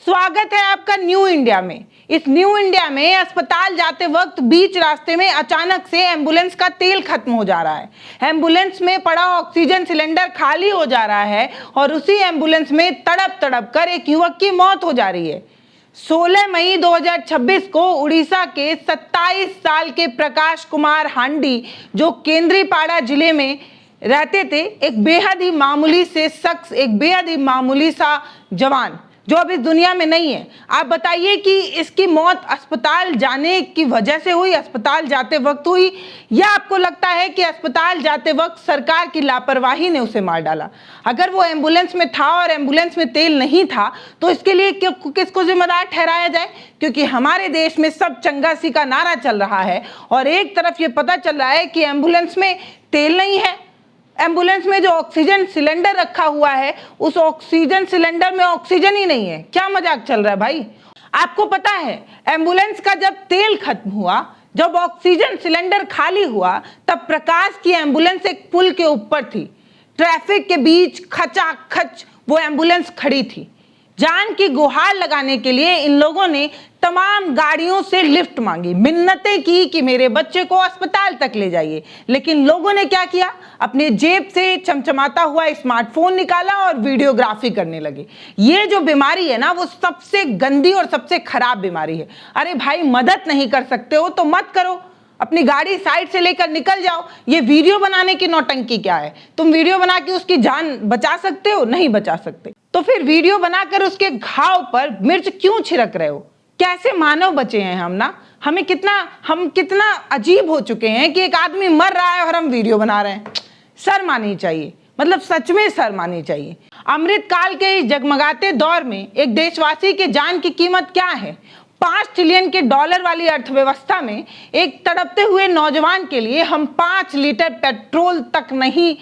स्वागत है आपका न्यू इंडिया में। इस न्यू इंडिया में अस्पताल जाते वक्त बीच रास्ते में अचानक से एम्बुलेंस का तेल खत्म हो जा रहा है। एम्बुलेंस में पड़ा ऑक्सीजन सिलेंडर खाली हो जा रहा है और उसी एम्बुलेंस में तड़प तड़प कर एक युवक की मौत हो जा रही है। 16 मई 2026 को उड़ीसा के 27 साल के प्रकाश कुमार हांडी, जो केंद्रीपाड़ा जिले में रहते थे, एक बेहद ही मामूली से शख्स, एक बेहद ही मामूली सा जवान जो अब इस दुनिया में नहीं है। आप बताइए कि इसकी मौत अस्पताल जाने की वजह से हुई, अस्पताल जाते वक्त हुई, या आपको लगता है कि अस्पताल जाते वक्त सरकार की लापरवाही ने उसे मार डाला? अगर वो एम्बुलेंस में था और एम्बुलेंस में तेल नहीं था तो इसके लिए किसको जिम्मेदार ठहराया जाए? क्योंकि हमारे देश में सब चंगासी का नारा चल रहा है और एक तरफ ये पता चल रहा है कि एम्बुलेंस में तेल नहीं है, एम्बुलेंस में जो ऑक्सीजन सिलेंडर रखा हुआ है उस ऑक्सीजन सिलेंडर में ऑक्सीजन ही नहीं है। क्या मजाक चल रहा है भाई? आपको पता है एम्बुलेंस का जब तेल खत्म हुआ, जब ऑक्सीजन सिलेंडर खाली हुआ, तब प्रकाश की एम्बुलेंस एक पुल के ऊपर थी। ट्रैफिक के बीच खचाखच वो एम्बुलेंस खड़ी थी। जान की गुहार लगाने के लिए इन लोगों ने तमाम गाड़ियों से लिफ्ट मांगी, मिन्नतें की कि मेरे बच्चे को अस्पताल तक ले जाइए। लेकिन लोगों ने क्या किया? अपने जेब से चमचमाता हुआ स्मार्टफोन निकाला और वीडियोग्राफी करने लगे। ये जो बीमारी है ना, वो सबसे गंदी और सबसे खराब बीमारी है। अरे भाई, मदद नहीं कर सकते हो तो मत करो, अपनी गाड़ी साइड से लेकर निकल जाओ। ये वीडियो बनाने की नौटंकी क्या है? तुम वीडियो बना के उसकी जान बचा सकते हो? नहीं बचा सकते। तो फिर वीडियो बनाकर उसके घाव पर मिर्च क्यों छिड़क रहे हो? कैसे मानव बचे हैं हम ना? हम कितना अजीब हो चुके हैं कि एक आदमी मर रहा है और हम वीडियो बना रहे हैं। शर्म आनी चाहिए, मतलब सच में शर्म आनी चाहिए। अमृत काल के इस जगमगाते दौर में एक देशवासी के जान की कीमत क्या है? 5 ट्रिलियन के डॉलर वाली अर्थव्यवस्था में एक तड़पते हुए नौजवान के लिए हम 5 लीटर पेट्रोल तक नहीं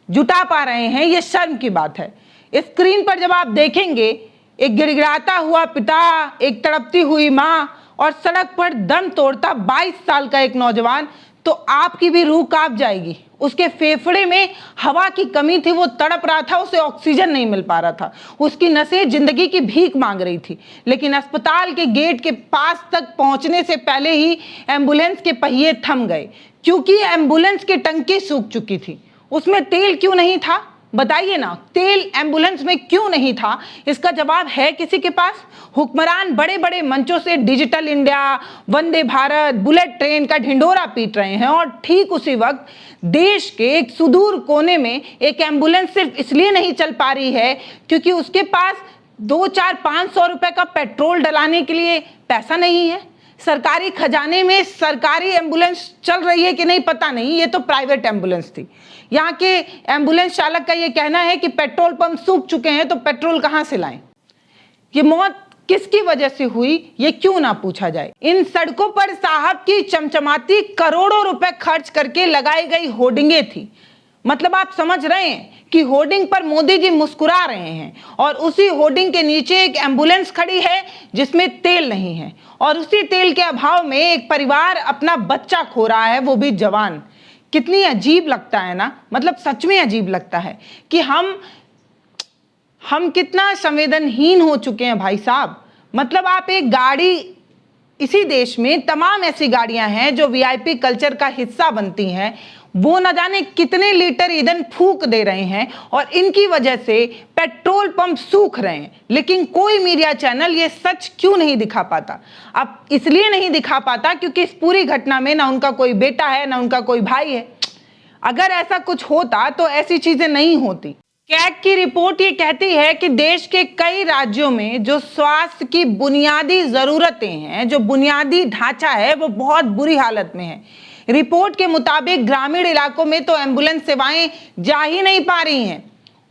जुटा पा रहे हैं। ये शर्म की बात है। स्क्रीन पर जब आप देखेंगे एक गिड़गिड़ाता हुआ पिता, एक तड़पती हुई माँ और सड़क पर दम तोड़ता 22 साल का एक नौजवान, तो आपकी भी रूह कांप जाएगी। उसके फेफड़े में हवा की कमी थी, वो तड़प रहा था, उसे ऑक्सीजन नहीं मिल पा रहा था, उसकी नसें जिंदगी की भीख मांग रही थी। लेकिन अस्पताल के गेट के पास तक पहुंचने से पहले ही एम्बुलेंस के पहिए थम गए, क्योंकि एम्बुलेंस की टंकी सूख चुकी थी। उसमें तेल क्यों नहीं था? बताइए ना, तेल एम्बुलेंस में क्यों नहीं था? इसका जवाब है किसी के पास? हुक्मरान बड़े बड़े मंचों से digital India, Vande Bharat, bullet train का ढिंढोरा पीट रहे हैं और ठीक उसी वक्त देश के एक सुदूर कोने में एक एम्बुलेंस सिर्फ इसलिए नहीं चल पा रही है क्योंकि उसके पास 2-4-500 रुपए का पेट्रोल डलाने के लिए पैसा नहीं है। सरकारी खजाने में सरकारी एम्बुलेंस चल रही है कि नहीं पता नहीं, ये तो प्राइवेट एम्बुलेंस थी। यहाँ के एम्बुलेंस चालक का ये कहना है कि पेट्रोल पंप सूख चुके हैं, तो पेट्रोल कहाँ से लाएं? ये मौत किसकी वजह से हुई, ये क्यों ना पूछा जाए? इन सड़कों पर साहब की चमचमाती करोड़ों रुपए खर्च करके लगाई गई होर्डिंगें थी। मतलब आप समझ रहे हैं कि होर्डिंग पर मोदी जी मुस्कुरा रहे हैं और उसी होर्डिंग के नीचे एक एम्बुलेंस खड़ी है जिसमें तेल नहीं है, और उसी तेल के अभाव में एक परिवार अपना बच्चा खो रहा है, वो भी जवान। कितनी अजीब लगता है ना, मतलब सच में अजीब लगता है कि हम कितना संवेदनहीन हो चुके हैं भाई साहब। मतलब आप एक गाड़ी, इसी देश में तमाम ऐसी गाड़ियां हैं जो वीआईपी कल्चर का हिस्सा बनती हैं, वो न जाने कितने लीटर ईंधन फूंक दे रहे हैं और इनकी वजह से पेट्रोल पंप सूख रहे हैं। लेकिन कोई मीडिया चैनल ये सच क्यों नहीं दिखा पाता? अब इसलिए नहीं दिखा पाता क्योंकि इस पूरी घटना में ना उनका कोई बेटा है, ना उनका कोई भाई है। अगर ऐसा कुछ होता तो ऐसी चीजें नहीं होती। कैग की रिपोर्ट ये कहती है कि देश के कई राज्यों में जो स्वास्थ्य की बुनियादी जरूरतें हैं, जो बुनियादी ढांचा है, वो बहुत बुरी हालत में है। रिपोर्ट के मुताबिक ग्रामीण इलाकों में तो एम्बुलेंस सेवाएं जा ही नहीं पा रही हैं।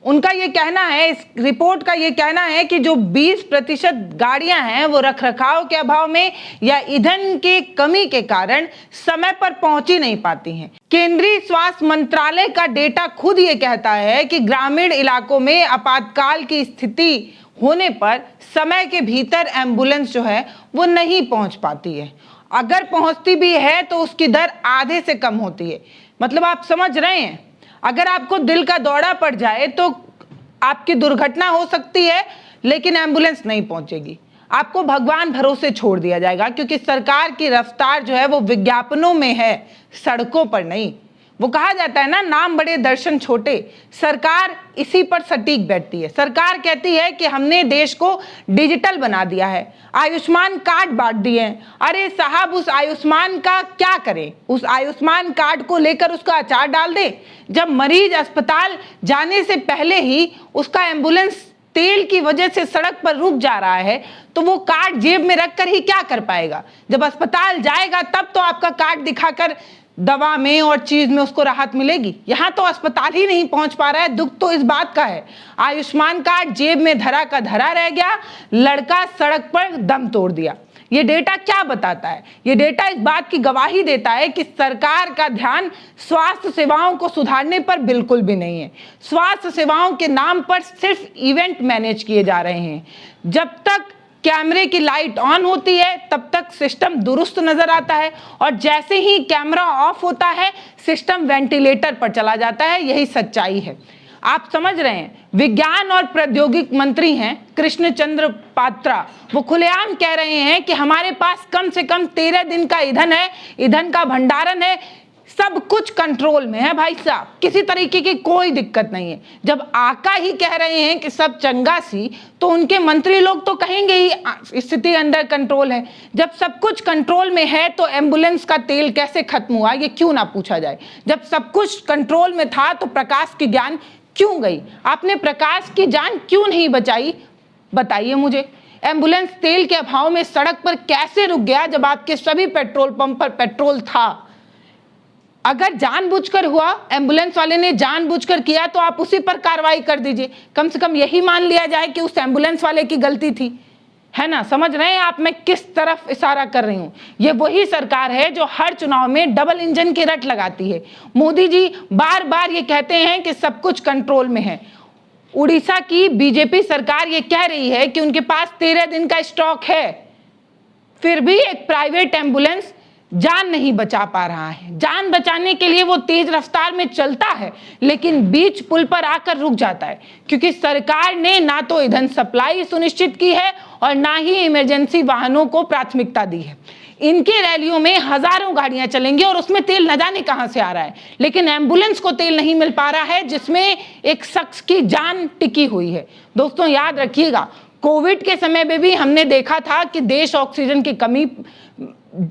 उनका ये कहना है, इस रिपोर्ट का ये कहना है कि जो 20% गाड़ियां हैं वो रखरखाव के अभाव में या ईंधन की कमी के कारण समय पर पहुंच ही नहीं पाती हैं। केंद्रीय स्वास्थ्य मंत्रालय का डेटा खुद ये कहता है कि ग्रामीण इलाकों में आपातकाल की स्थिति होने पर समय के भीतर एम्बुलेंस जो है वो नहीं पहुंच पाती है। अगर पहुंचती भी है तो उसकी दर आधे से कम होती है। मतलब आप समझ रहे हैं, अगर आपको दिल का दौरा पड़ जाए तो आपकी दुर्घटना हो सकती है, लेकिन एम्बुलेंस नहीं पहुंचेगी। आपको भगवान भरोसे छोड़ दिया जाएगा, क्योंकि सरकार की रफ्तार जो है वो विज्ञापनों में है, सड़कों पर नहीं। वो कहा जाता है ना, नाम बड़े दर्शन छोटे। सरकार इसी पर सटीक बैठती है। सरकार कहती है कि हमने देश को डिजिटल बना दिया है, आयुष्मान कार्ड बांट दिए हैं। अरे साहब, उस आयुष्मान का क्या करें? उस आयुष्मान कार्ड को लेकर उसका अचार डाल दे। जब मरीज अस्पताल जाने से पहले ही उसका एम्बुलेंस तेल की वजह से सड़क पर रुक जा रहा है, तो वो कार्ड जेब में रखकर ही क्या कर पाएगा? जब अस्पताल जाएगा तब तो आपका कार्ड दिखाकर दवा में और चीज में उसको राहत मिलेगी। यहां तो अस्पताल ही नहीं पहुंच पा रहा है। दुख तो इस बात का है, आयुष्मान कार्ड जेब में धरा का धरा रह गया, लड़का सड़क पर दम तोड़ दिया। ये डेटा क्या बताता है? ये डेटा इस बात की गवाही देता है कि सरकार का ध्यान स्वास्थ्य सेवाओं को सुधारने पर बिल्कुल भी नहीं है। स्वास्थ्य सेवाओं के नाम पर सिर्फ इवेंट मैनेज किए जा रहे हैं। जब तक कैमरे की लाइट ऑन होती है तब तक सिस्टम दुरुस्त नजर आता है, और जैसे ही कैमरा ऑफ होता है सिस्टम वेंटिलेटर पर चला जाता है। यही सच्चाई है। आप समझ रहे हैं, विज्ञान और प्रौद्योगिकी मंत्री हैं कृष्ण चंद्र पात्रा, वो खुलेआम कह रहे हैं कि हमारे पास कम से कम 13 दिन का ईंधन है, ईंधन का भंडारण है, सब कुछ कंट्रोल में है भाई साहब, किसी तरीके की कोई दिक्कत नहीं है। जब आका ही कह रहे हैं कि सब चंगा सी, तो उनके मंत्री लोग तो कहेंगे ही स्थिति अंडर कंट्रोल है। जब सब कुछ कंट्रोल में है तो एम्बुलेंस का तेल कैसे खत्म हुआ, ये क्यों ना पूछा जाए? जब सब कुछ कंट्रोल में था तो प्रकाश की जान क्यों गई? आपने प्रकाश की जान क्यों नहीं बचाई, बताइए मुझे। एम्बुलेंस तेल के अभाव में सड़क पर कैसे रुक गया जब आपके सभी पेट्रोल पंप पर पेट्रोल था? अगर जानबूझकर हुआ, एम्बुलेंस वाले ने जानबूझकर किया, तो आप उसी पर कार्रवाई कर दीजिए। कम से कम यही मान लिया जाए कि उस एम्बुलेंस वाले की गलती थी, है ना? समझ रहे हैं आप मैं किस तरफ इशारा कर रही हूं? ये वही सरकार है जो हर चुनाव में डबल इंजन की रट लगाती है। मोदी जी बार बार ये कहते हैं कि सब कुछ कंट्रोल में है। उड़ीसा की बीजेपी सरकार ये कह रही है कि उनके पास 13 दिन का स्टॉक है, फिर भी एक प्राइवेट एम्बुलेंस जान नहीं बचा पा रहा है। जान बचाने के लिए वो तेज रफ्तार में चलता है, लेकिन बीच पुल पर आकर रुक जाता है, क्योंकि सरकार ने ना तो ईंधन सप्लाई सुनिश्चित की है और ना ही इमरजेंसी वाहनों को प्राथमिकता दी है। इनकी रैलियों में हजारों गाड़ियां चलेंगी और उसमें तेल न जाने कहां से आ रहा है, लेकिन एम्बुलेंस को तेल नहीं मिल पा रहा है जिसमें एक शख्स की जान टिकी हुई है। दोस्तों याद रखिएगा, कोविड के समय में भी हमने देखा था कि देश ऑक्सीजन की कमी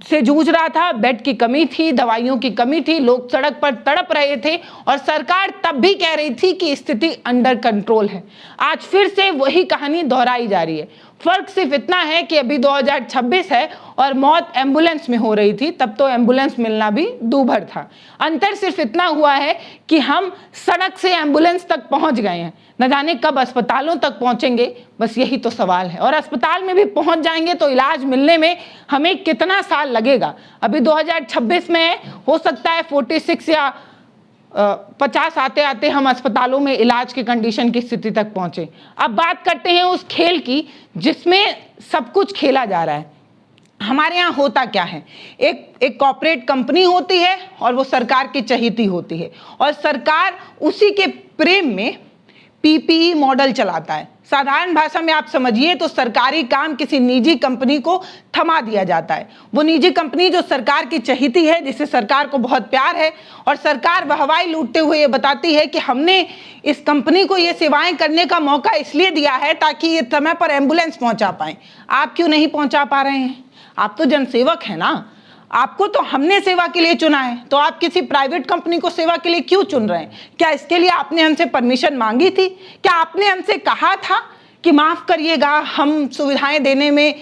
से जूझ रहा था, बेड की कमी थी, दवाइयों की कमी थी, लोग सड़क पर तड़प रहे थे और सरकार तब भी कह रही थी कि स्थिति अंडर कंट्रोल है। आज फिर से वही कहानी दोहराई जा रही है। फर्क सिर्फ इतना है कि अभी 2026 है और मौत एम्बुलेंस में हो रही थी, तब तो एम्बुलेंस मिलना भी दूभर था। अंतर सिर्फ इतना हुआ है कि हम सड़क से एम्बुलेंस तक पहुंच गए हैं, न जाने कब अस्पतालों तक पहुंचेंगे, बस यही तो सवाल है। और अस्पताल में भी पहुंच जाएंगे तो इलाज मिलने में हमें कितना साल लगेगा? अभी 2026 में हो सकता है 46 या 50 आते आते हम अस्पतालों में इलाज की कंडीशन की स्थिति तक पहुंचे। अब बात करते हैं उस खेल की जिसमें सब कुछ खेला जा रहा है। हमारे यहाँ होता क्या है, एक कॉर्पोरेट कंपनी होती है और वो सरकार की चहेती होती है, और सरकार उसी के प्रेम में पीपीई मॉडल चलाता है। साधारण भाषा में आप समझिए तो सरकारी काम किसी निजी कंपनी को थमा दिया जाता है। वो निजी कंपनी जो सरकार की चहेती है, जिसे सरकार को बहुत प्यार है, और सरकार वाहवाही लूटते हुए ये बताती है कि हमने इस कंपनी को ये सेवाएं करने का मौका इसलिए दिया है ताकि ये समय पर एम्बुलेंस पहुंचा पाए। आप क्यों नहीं पहुंचा पा रहे हैं? आप तो जनसेवक हैं ना, आपको तो हमने सेवा के लिए चुना है, तो आप किसी प्राइवेट कंपनी को सेवा के लिए क्यों चुन रहे हैं? क्या इसके लिए आपने हमसे परमिशन मांगी थी? क्या आपने हमसे कहा था कि माफ करिएगा, हम सुविधाएं देने में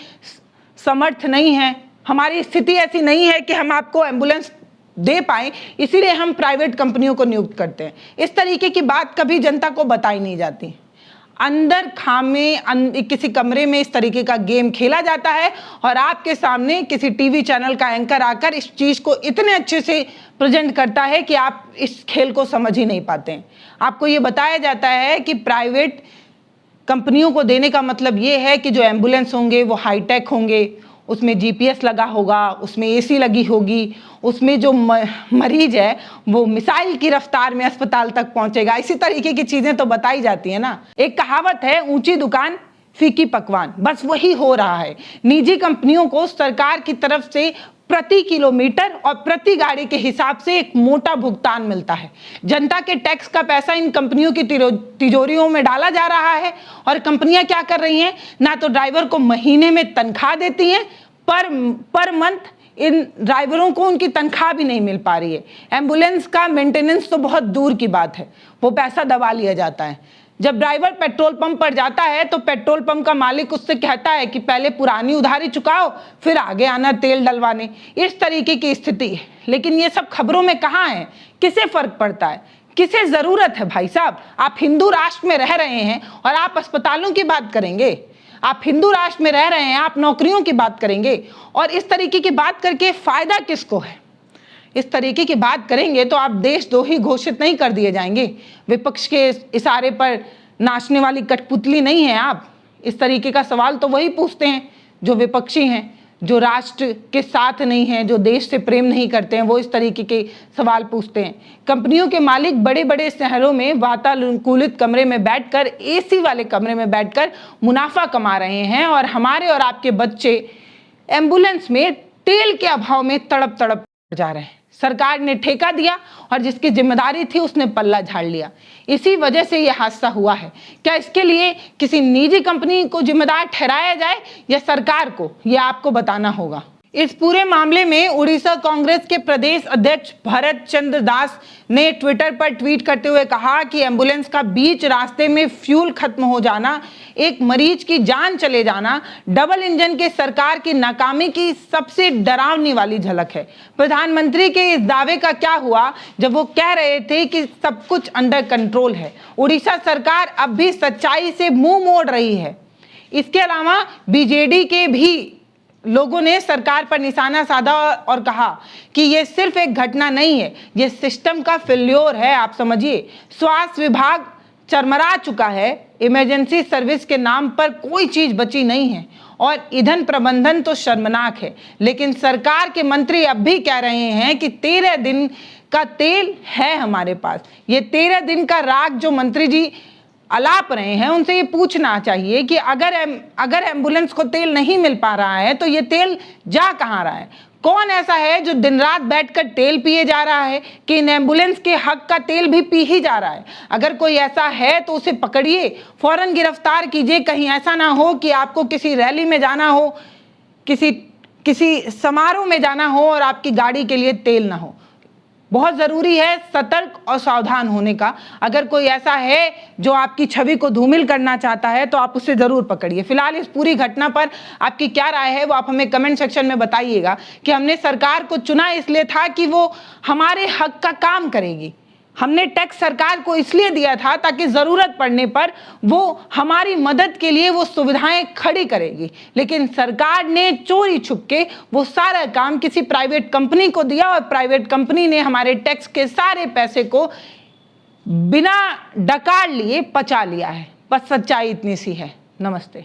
समर्थ नहीं हैं, हमारी स्थिति ऐसी नहीं है कि हम आपको एम्बुलेंस दे पाए, इसीलिए हम प्राइवेट कंपनियों को नियुक्त करते हैं? इस तरीके की बात कभी जनता को बताई नहीं जाती। अंदर खामे किसी कमरे में इस तरीके का गेम खेला जाता है और आपके सामने किसी टीवी चैनल का एंकर आकर इस चीज को इतने अच्छे से प्रेजेंट करता है कि आप इस खेल को समझ ही नहीं पाते हैं। आपको ये बताया जाता है कि प्राइवेट कंपनियों को देने का मतलब ये है कि जो एम्बुलेंस होंगे वो हाईटेक होंगे, उसमें जीपीएस लगा होगा, उसमें एसी लगी होगी, उसमें जो मरीज है वो मिसाइल की रफ्तार में अस्पताल तक पहुंचेगा। इसी तरीके की चीजें तो बताई जाती है ना। एक कहावत है, ऊंची दुकान फीकी पकवान, बस वही हो रहा है। निजी कंपनियों को सरकार की तरफ से प्रति किलोमीटर और प्रति गाड़ी के हिसाब से एक मोटा भुगतान मिलता है। जनता के टैक्स का पैसा इन कंपनियों की तिजोरियों में डाला जा रहा है और कंपनियां क्या कर रही हैं, ना तो ड्राइवर को महीने में तनख्वाह देती हैं, पर मंथ इन ड्राइवरों को उनकी तनख्वाह भी नहीं मिल पा रही है। एम्बुलेंस का मेंटेनेंस तो बहुत दूर की बात है, वो पैसा दबा लिया जाता है। जब ड्राइवर पेट्रोल पंप पर जाता है तो पेट्रोल पंप का मालिक उससे कहता है कि पहले पुरानी उधारी चुकाओ, फिर आगे आना तेल डलवाने। इस तरीके की स्थिति है। लेकिन ये सब खबरों में कहाँ है? किसे फर्क पड़ता है? किसे जरूरत है? भाई साहब, आप हिंदू राष्ट्र में रह रहे हैं और आप अस्पतालों की बात करेंगे। आप हिंदू राष्ट्र में रह रहे हैं, आप नौकरियों की बात करेंगे और इस तरीके की बात करके फायदा किसको है? इस तरीके की बात करेंगे तो आप देशद्रोही घोषित नहीं कर दिए जाएंगे। विपक्ष के इशारे पर नाचने वाली कठपुतली नहीं है आप। इस तरीके का सवाल तो वही पूछते हैं जो विपक्षी हैं, जो राष्ट्र के साथ नहीं हैं, जो देश से प्रेम नहीं करते हैं, वो इस तरीके के सवाल पूछते हैं। कंपनियों के मालिक बड़े बड़े शहरों में वातानुकूलित कमरे में बैठकर, एसी वाले कमरे में बैठकर मुनाफा कमा रहे हैं और हमारे और आपके बच्चे एम्बुलेंस में तेल के अभाव में तड़प तड़प जा रहे हैं। सरकार ने ठेका दिया और जिसकी जिम्मेदारी थी उसने पल्ला झाड़ लिया। इसी वजह से यह हादसा हुआ है। क्या इसके लिए किसी निजी कंपनी को जिम्मेदार ठहराया जाए या सरकार को? यह आपको बताना होगा। इस पूरे मामले में उड़ीसा कांग्रेस के प्रदेश अध्यक्ष भरत चंद्र दास ने ट्विटर पर ट्वीट करते हुए कहा कि एम्बुलेंस का बीच रास्ते में फ्यूल खत्म हो जाना, एक मरीज की जान चले जाना, डबल इंजन के सरकार की नाकामी की सबसे डरावनी वाली झलक है। प्रधानमंत्री के इस दावे का क्या हुआ जब वो कह रहे थे कि सब कुछ अंडर कंट्रोल है? उड़ीसा सरकार अब भी सच्चाई से मुंह मोड़ रही है। इसके अलावा बीजेडी के भी लोगों ने सरकार पर निशाना साधा और कहा कि यह सिर्फ एक घटना नहीं है, यह सिस्टम का फेल्योर है। आप समझिए, स्वास्थ्य विभाग चरमरा चुका है, इमरजेंसी सर्विस के नाम पर कोई चीज बची नहीं है और ईंधन प्रबंधन तो शर्मनाक है। लेकिन सरकार के मंत्री अब भी कह रहे हैं कि 13 दिन का तेल है हमारे पास। ये 13 दिन का राग जो मंत्री जी अलाप रहे हैं, उनसे ये पूछना चाहिए कि अगर एम्बुलेंस को तेल नहीं मिल पा रहा है तो ये तेल जा कहाँ रहा है? कौन ऐसा है जो दिन रात बैठकर तेल पिए जा रहा है कि इन एम्बुलेंस के हक का तेल भी पी ही जा रहा है? अगर कोई ऐसा है तो उसे पकड़िए, फौरन गिरफ्तार कीजिए। कहीं ऐसा ना हो कि आपको किसी रैली में जाना हो, किसी समारोह में जाना हो और आपकी गाड़ी के लिए तेल ना हो। बहुत ज़रूरी है सतर्क और सावधान होने का। अगर कोई ऐसा है जो आपकी छवि को धूमिल करना चाहता है तो आप उसे ज़रूर पकड़िए। फिलहाल इस पूरी घटना पर आपकी क्या राय है वो आप हमें कमेंट सेक्शन में बताइएगा। कि हमने सरकार को चुना इसलिए था कि वो हमारे हक का काम करेगी। हमने टैक्स सरकार को इसलिए दिया था ताकि ज़रूरत पड़ने पर वो हमारी मदद के लिए वो सुविधाएं खड़ी करेगी। लेकिन सरकार ने चोरी छुपके वो सारा काम किसी प्राइवेट कंपनी को दिया और प्राइवेट कंपनी ने हमारे टैक्स के सारे पैसे को बिना डकार लिए पचा लिया है। बस सच्चाई इतनी सी है। नमस्ते।